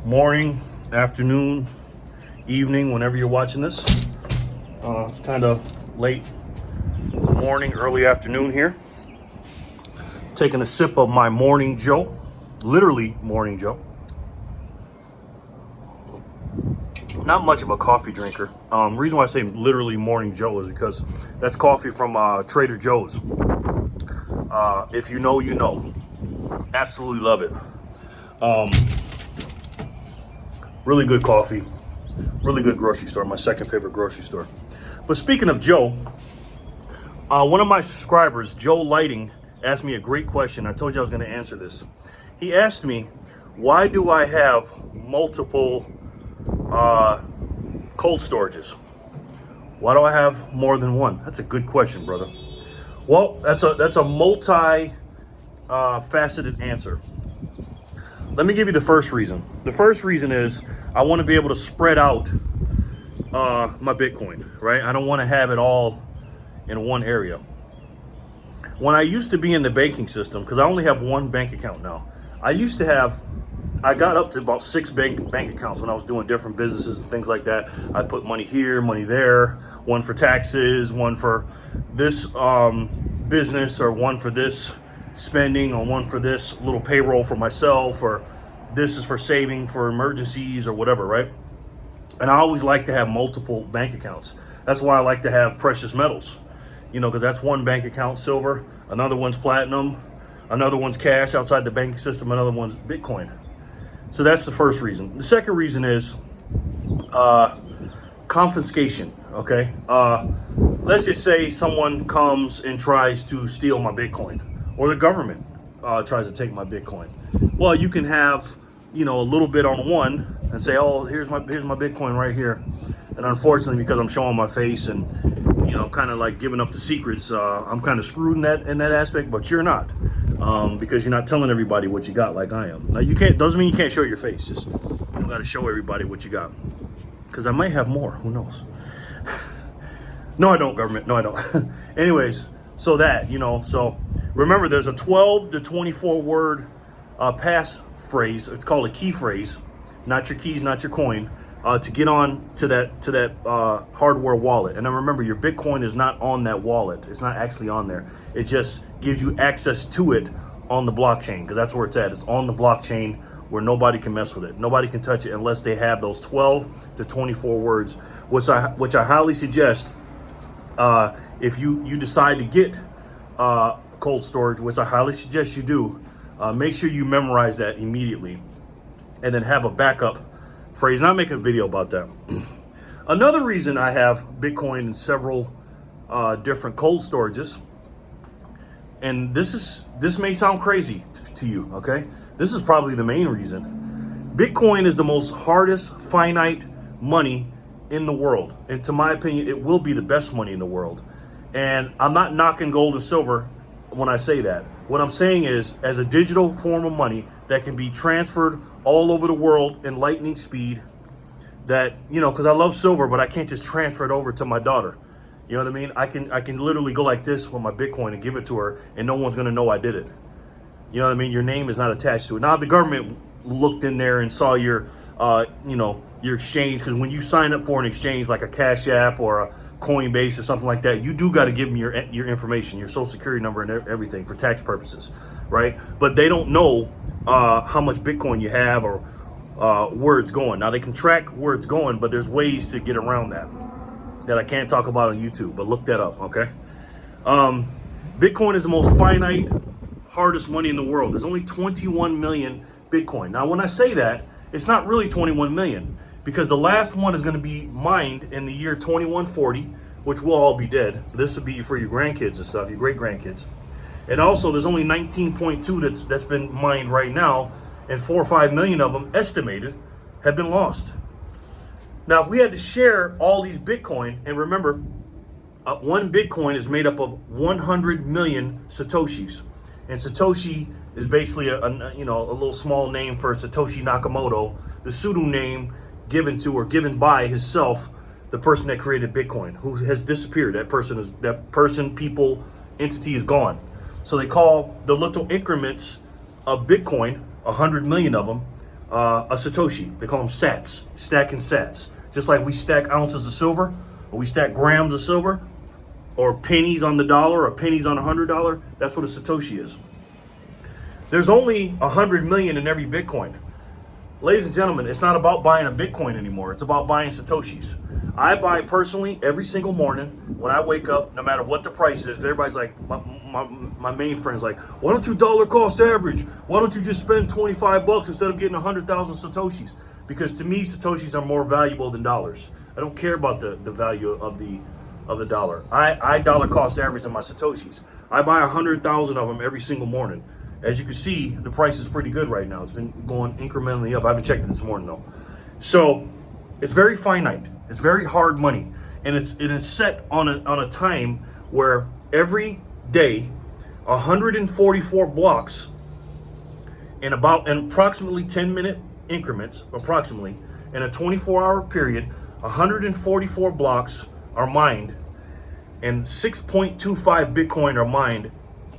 Morning, afternoon, evening, whenever you're watching this. It's kind of late morning, early afternoon here. Taking a sip of my Morning Joe, literally Morning Joe. Not much of a coffee drinker. Reason why I say literally Morning Joe is because that's coffee from Trader Joe's. If you know, you know. Absolutely love it. Really good coffee. Really good grocery store. My second favorite grocery store. But speaking of Joe, one of my subscribers, Joe Lighting, asked me a great question. I told you I was going to answer this. He asked me, why do I have multiple cold storages? Why do I have more than one? That's a good question, brother. Well, that's a multi faceted answer. Let me give you the first reason. The first reason is I want to be able to spread out my Bitcoin, right? I don't want to have it all in one area. When I used to be in the banking system, because I only have one bank account now, I got up to about 6 bank accounts when I was doing different businesses and things like that. I put money here, money there, one for taxes, one for this business, or one for this spending, or one for this little payroll for myself, or this is for saving for emergencies or whatever, right? And I always like to have multiple bank accounts. That's why I like to have precious metals, because that's one bank account, silver, another one's platinum, another one's cash outside the banking system, another one's Bitcoin. So that's the first reason. The second reason is confiscation, okay? Let's just say someone comes and tries to steal my Bitcoin, or the government tries to take my Bitcoin. Well, you can have, a little bit on one and say, oh, here's my Bitcoin right here. And unfortunately, because I'm showing my face and, kind of like giving up the secrets, I'm kind of screwed in that aspect, but you're not. Because you're not telling everybody what you got like I am. Now, doesn't mean you can't show your face. Just, you got to show everybody what you got. Because I might have more. Who knows? No, I don't, government. No, I don't. Anyways, so that, so remember, there's a 12 to 24 word pass phrase. It's called a key phrase. Not your keys, not your coin. To get on to that hardware wallet. And then remember, your Bitcoin is not on that wallet. It's not actually on there. It just gives you access to it on the blockchain, because that's where it's at. It's on the blockchain where nobody can mess with it. Nobody can touch it unless they have those 12 to 24 words, which I highly suggest if you decide to get cold storage, which I highly suggest you do. Make sure you memorize that immediately, and then have a backup phrase. And I'll make a video about that. Another reason I have Bitcoin in several different cold storages, and this may sound crazy to you, okay? This is probably the main reason. Bitcoin is the most hardest finite money in the world. And to my opinion, it will be the best money in the world. And I'm not knocking gold and silver when I say that. What I'm saying is, as a digital form of money that can be transferred all over the world in lightning speed, that, because I love silver, but I can't just transfer it over to my daughter. You know what I mean? I can literally go like this with my Bitcoin and give it to her, and no one's going to know I did it. You know what I mean? Your name is not attached to it. Now, if the government looked in there and saw your exchange, because when you sign up for an exchange like a Cash App or a Coinbase or something like that, you do got to give them your information, your social security number and everything for tax purposes, right? But they don't know how much Bitcoin you have or where it's going. Now, they can track where it's going, but there's ways to get around that I can't talk about on YouTube, but look that up, okay? Bitcoin is the most finite, hardest money in the world. There's only 21 million Bitcoin. Now, when I say that, it's not really 21 million, because the last one is going to be mined in the year 2140, which will all be dead. This will be for your grandkids and stuff, your great grandkids. And also, there's only 19.2 that's been mined right now, and 4 or 5 million of them estimated have been lost. Now, if we had to share all these Bitcoin, and remember, one Bitcoin is made up of 100 million Satoshis, and Satoshi is basically a little small name for Satoshi Nakamoto, the pseudonym given by himself, the person that created Bitcoin, who has disappeared. That person, people, entity is gone. So they call the little increments of Bitcoin, 100 million of them, a Satoshi. They call them sats, stacking sats. Just like we stack ounces of silver, or we stack grams of silver, or pennies on the dollar, or pennies on $100. That's what a Satoshi is. There's only 100 million in every Bitcoin. Ladies and gentlemen, it's not about buying a Bitcoin anymore. It's about buying Satoshis. I buy personally every single morning when I wake up, no matter what the price is. Everybody's like, my main friend's like, why don't you dollar cost average? Why don't you just spend 25 bucks instead of getting 100,000 Satoshis? Because to me, Satoshis are more valuable than dollars. I don't care about the value of the dollar. I dollar cost average on my Satoshis. I buy 100,000 of them every single morning. As you can see, the price is pretty good right now. It's been going incrementally up. I haven't checked it this morning though. So it's very finite. It's very hard money, and it is set on a time where every day, 144 blocks in approximately 10-minute increments, approximately in a 24-hour period, 144 blocks are mined, and 6.25 Bitcoin are mined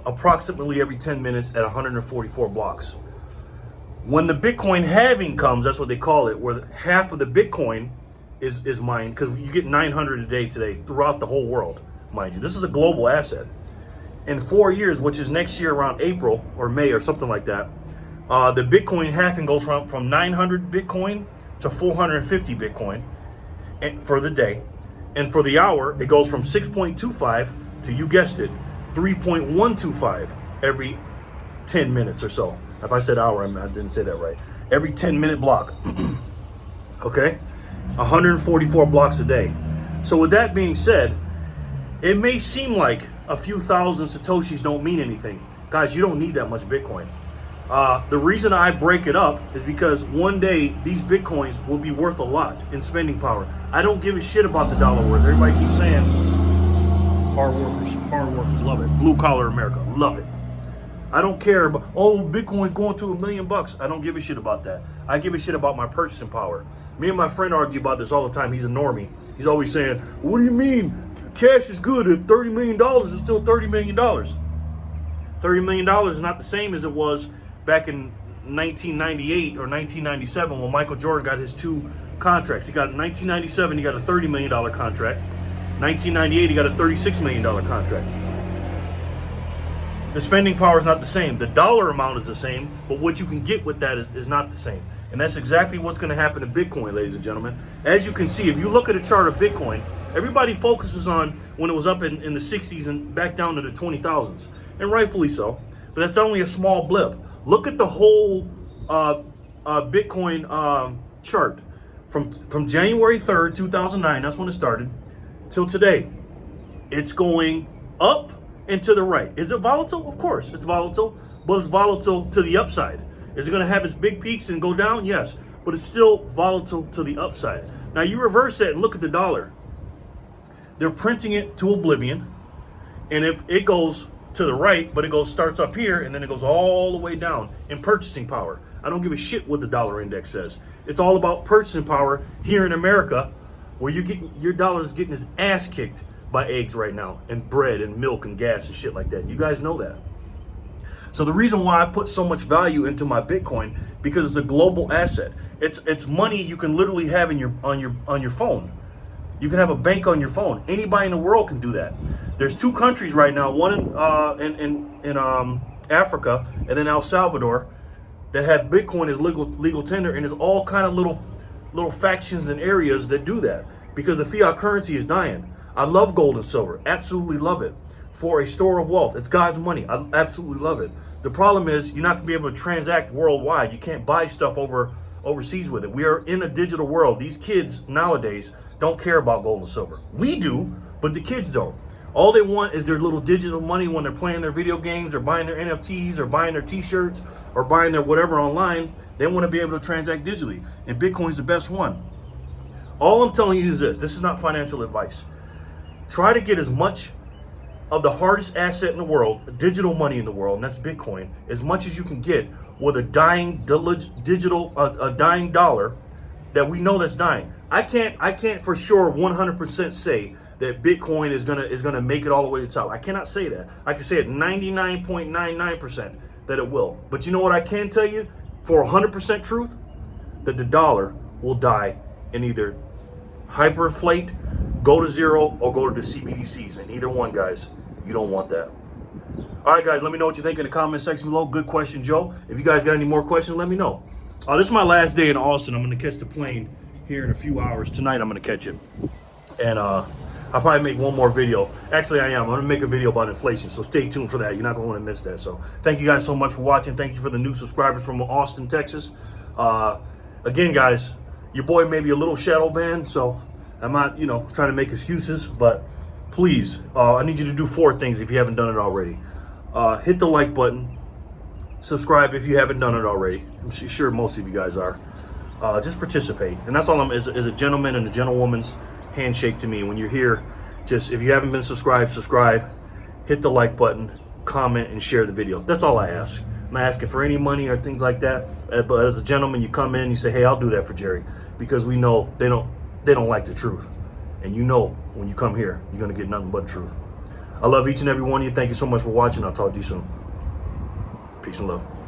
approximately every 10 minutes at 144 blocks. When the Bitcoin halving comes, that's what they call it, where half of the Bitcoin is mined, because you get 900 a day today throughout the whole world, mind you. This is a global asset. In 4 years, which is next year around April or May or something like that, the Bitcoin halving goes from 900 Bitcoin to 450 Bitcoin for the day. And for the hour, it goes from 6.25 to, you guessed it, 3.125 every 10 minutes or so. If I said hour, I didn't say that right. Every 10-minute block. Okay? 144 blocks a day. So with that being said, it may seem like a few thousand Satoshis don't mean anything. Guys, you don't need that much Bitcoin. The reason I break it up is because one day these Bitcoins will be worth a lot in spending power. I don't give a shit about the dollar worth. Everybody keeps saying hard workers love it. Blue collar America, love it. I don't care about, Bitcoin's going to $1 million. I don't give a shit about that. I give a shit about my purchasing power. Me and my friend argue about this all the time. He's a normie. He's always saying, what do you mean? Cash is good. If $30 million is still $30 million. $30 million is not the same as it was back in 1998 or 1997 when Michael Jordan got his 2 contracts. He got in 1997, he got a $30 million contract. 1998, he got a $36 million contract. The spending power is not the same. The dollar amount is the same, but what you can get with that is not the same. And that's exactly what's going to happen to Bitcoin, ladies and gentlemen. As you can see, if you look at a chart of Bitcoin, everybody focuses on when it was up in the 60s and back down to the 20,000s. And rightfully so. But that's only a small blip. Look at the whole Bitcoin chart from January 3rd, 2009, that's when it started, till today. It's going up and to the right. Is it volatile? Of course, it's volatile, but it's volatile to the upside. Is it going to have its big peaks and go down? Yes, but it's still volatile to the upside. Now you reverse that and look at the dollar. They're printing it to oblivion, and if it goes to the right, but it starts up here and then it goes all the way down in purchasing power. I don't give a shit what the dollar index says. It's all about purchasing power here in America, where your dollar is getting his ass kicked by eggs right now, and bread and milk and gas and shit like that. You guys know that. So the reason why I put so much value into my Bitcoin, because it's a global asset. It's money you can literally have on your phone. You can have a bank on your phone. Anybody in the world can do that. There's 2 countries right now, one in Africa and then El Salvador, that have Bitcoin as legal tender, and there's all kind of little factions and areas that do that because the fiat currency is dying. I love gold and silver, absolutely love it. For a store of wealth, it's God's money. I absolutely love it. The problem is you're not going to be able to transact worldwide. You can't buy stuff overseas with it. We are in a digital world. These kids nowadays don't care about gold and silver. We do, but the kids don't. All they want is their little digital money when they're playing their video games or buying their NFTs or buying their t-shirts or buying their whatever online. They want to be able to transact digitally, and Bitcoin's the best one. All I'm telling you is this. This is not financial advice. Try to get as much of the hardest asset in the world, digital money in the world, and that's Bitcoin, as much as you can get with a dying dying dollar that we know that's dying. I can't for sure 100% say that Bitcoin is gonna make it all the way to the top. I cannot say that. I can say it 99.99% that it will. But you know what I can tell you for 100% truth? that the dollar will die and either hyperinflate, go to zero, or go to the CBDCs. And either one, guys, you don't want that. All right, guys, let me know what you think in the comment section below. Good question, Joe. If you guys got any more questions, let me know. This is my last day in Austin. I'm going to catch the plane here in a few hours. Tonight, I'm going to catch it. And I'll probably make one more video. Actually, I am. I'm going to make a video about inflation, so stay tuned for that. You're not going to want to miss that. So thank you guys so much for watching. Thank you for the new subscribers from Austin, Texas. Again, guys, your boy may be a little shadow banned, so I'm not, trying to make excuses, but please, I need you to do 4 things if you haven't done it already. Hit the like button. Subscribe if you haven't done it already. I'm sure most of you guys are. Just participate. And that's all is a gentleman and a gentlewoman's handshake to me. When you're here, just if you haven't been subscribed, subscribe, hit the like button, comment, and share the video. That's all I ask. I'm not asking for any money or things like that. But as a gentleman, you come in, you say, hey, I'll do that for Jerry. Because we know they don't like the truth. And when you come here, you're going to get nothing but truth. I love each and every one of you. Thank you so much for watching. I'll talk to you soon. Peace and love.